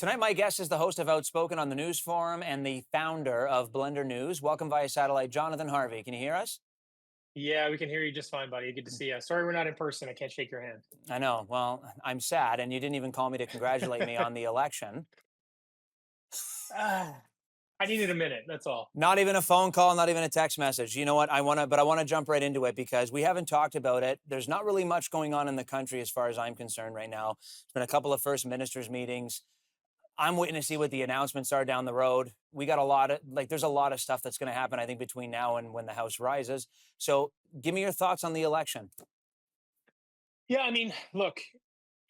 Tonight, my guest is the host of Outspoken on the News Forum and the founder of Blender News. Welcome via satellite, Johnathan Harvey. Can you hear us? Yeah, we can hear you just fine, buddy. Good to see you. Sorry we're not in person. I can't shake your hand. I know. Well, I'm sad, and you didn't even call me to congratulate me on the election. Ah, I needed a minute. That's all. Not even a phone call, not even a text message. You know what? I want to jump right into it because we haven't talked about it. There's not really much going on in the country as far as I'm concerned right now. It's been a couple of first ministers meetings. I'm waiting to see what the announcements are down the road. We got a lot of there's a lot of stuff that's going to happen, I think, between now and when the House rises. So give me your thoughts on the election. Yeah, I mean, look,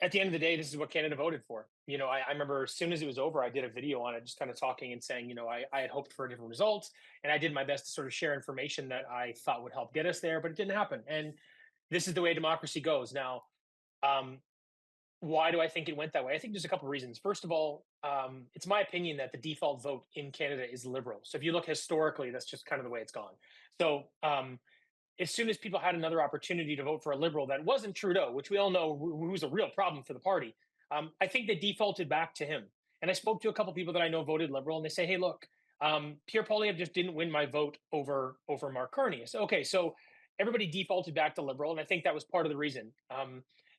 at the end of the day, this is what Canada voted for. I remember as soon as it was over, I did a video on it, just kind of talking and saying, I had hoped for a different result. And I did my best to sort of share information that I thought would help get us there, but it didn't happen. And this is the way democracy goes. Now, um, why do I think it went that way? I think there's a couple of reasons. First of all, it's my opinion that the default vote in Canada is Liberal. So if you look historically, that's just kind of the way it's gone. So as soon as people had another opportunity to vote for a Liberal that wasn't Trudeau, which we all know who's a real problem for the party, I think they defaulted back to him. And I spoke to a couple of people that I know voted Liberal, and they say, "Hey, look, Pierre Poilievre just didn't win my vote over Mark Carney." So okay, so everybody defaulted back to Liberal, and I think that was part of the reason.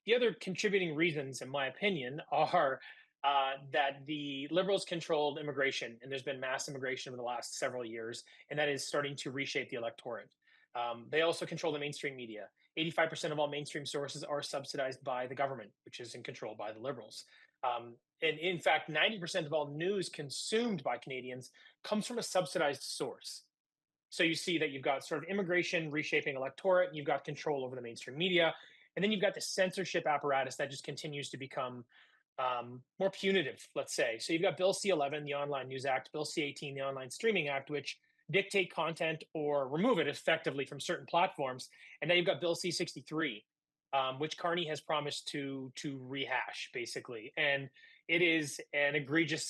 The other contributing reasons, in my opinion, are that the Liberals controlled immigration, and there's been mass immigration over the last several years, and that is starting to reshape the electorate. They also control the mainstream media. 85% of all mainstream sources are subsidized by the government, which is in control by the Liberals. And in fact, 90% of all news consumed by Canadians comes from a subsidized source. So you see that you've got sort of immigration reshaping electorate, and you've got control over the mainstream media, and then you've got the censorship apparatus that just continues to become more punitive, let's say. So you've got Bill C-11, the Online News Act, Bill C-18, the Online Streaming Act, which dictate content or remove it effectively from certain platforms. And now you've got Bill C-63, which Carney has promised to rehash, basically. And it is an an egregious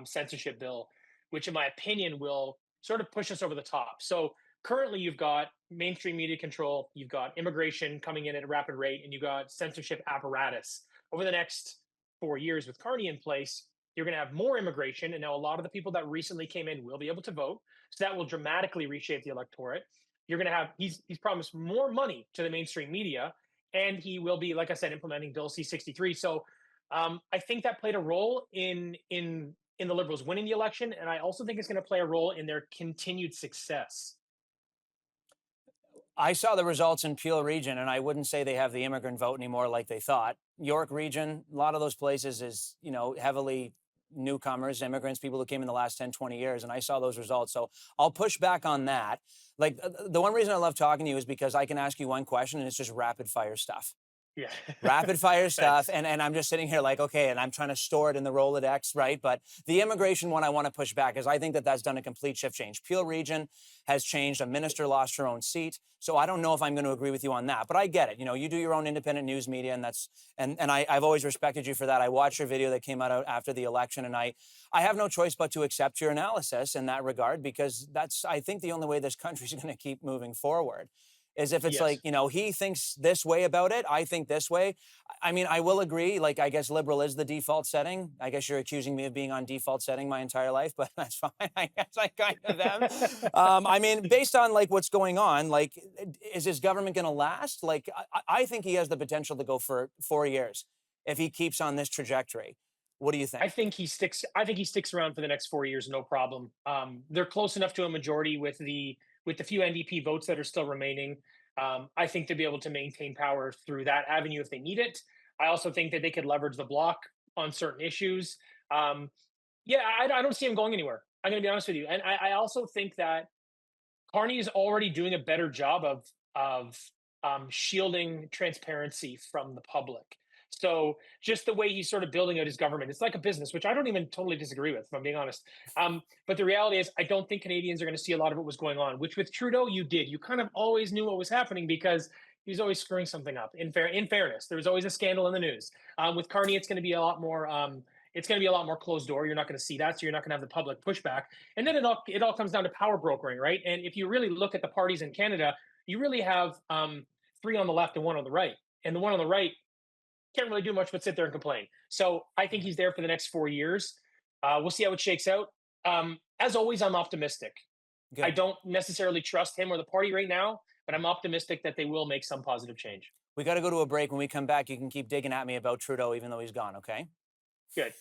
censorship bill, which, in my opinion, will sort of push us over the top. So currently, you've got mainstream media control, you've got immigration coming in at a rapid rate, and you've got censorship apparatus. Over the next 4 years, with Carney in place, you're going to have more immigration, and now a lot of the people that recently came in will be able to vote. So that will dramatically reshape the electorate. You're going to have he's promised more money to the mainstream media, and he will be, like I said, implementing Bill C-63. So I think that played a role in the Liberals winning the election, and I also think it's going to play a role in their continued success. I saw the results in Peel region, and I wouldn't say they have the immigrant vote anymore like they thought. York region, a lot of those places is, heavily newcomers, immigrants, people who came in the last 10, 20 years. And I saw those results. So I'll push back on that. Like the one reason I love talking to you is because I can ask you one question and it's just rapid fire stuff. Yeah. Rapid fire stuff. Thanks. And I'm just sitting here like, okay, and I'm trying to store it in the Rolodex, right? But the immigration one I want to push back is I think that that's done a complete shift change. Peel region has changed. A minister lost her own seat. So I don't know if I'm going to agree with you on that, but I get it. You do your own independent news media, and I've always respected you for that. I watched your video that came out after the election, and I have no choice but to accept your analysis in that regard, because that's, I think, the only way this country is going to keep moving forward is if it's like, Yes. he thinks this way about it, I think this way. I mean, I will agree, like, I guess Liberal is the default setting. I guess you're accusing me of being on default setting my entire life, but that's fine. I guess I kind of am. I mean, based on, like, what's going on, like, is his government going to last? Like, I think he has the potential to go for 4 years if he keeps on this trajectory. What do you I think? think he sticks. I think he sticks around for the next 4 years, no problem. They're close enough to a majority with the few NDP votes that are still remaining. I think they'll be able to maintain power through that avenue if they need it. I also think that they could leverage the bloc on certain issues. Yeah, I don't see him going anywhere. I'm going to be honest with you, and I also think that Carney is already doing a better job of shielding transparency from the public. So just the way he's sort of building out his government, it's like a business, which I don't even totally disagree with, if I'm being honest. But the reality is, I don't think Canadians are going to see a lot of what was going on. Which with Trudeau, you did. You kind of always knew what was happening because he's always screwing something up. In fairness, there was always a scandal in the news. With Carney, it's going to be a lot more. It's going to be a lot more closed door. You're not going to see that, so you're not going to have the public pushback. And then it all comes down to power brokering, right? And if you really look at the parties in Canada, you really have three on the left and one on the right. And the one on the right can't really do much but sit there and complain. So I think he's there for the next 4 years. We'll see how it shakes out. As always, I'm optimistic. I Good. don't necessarily trust him or the party right now, but I'm optimistic that they will make some positive change. We got to go to a break. When we come back, you can keep digging at me about Trudeau, even though he's gone, okay? Good.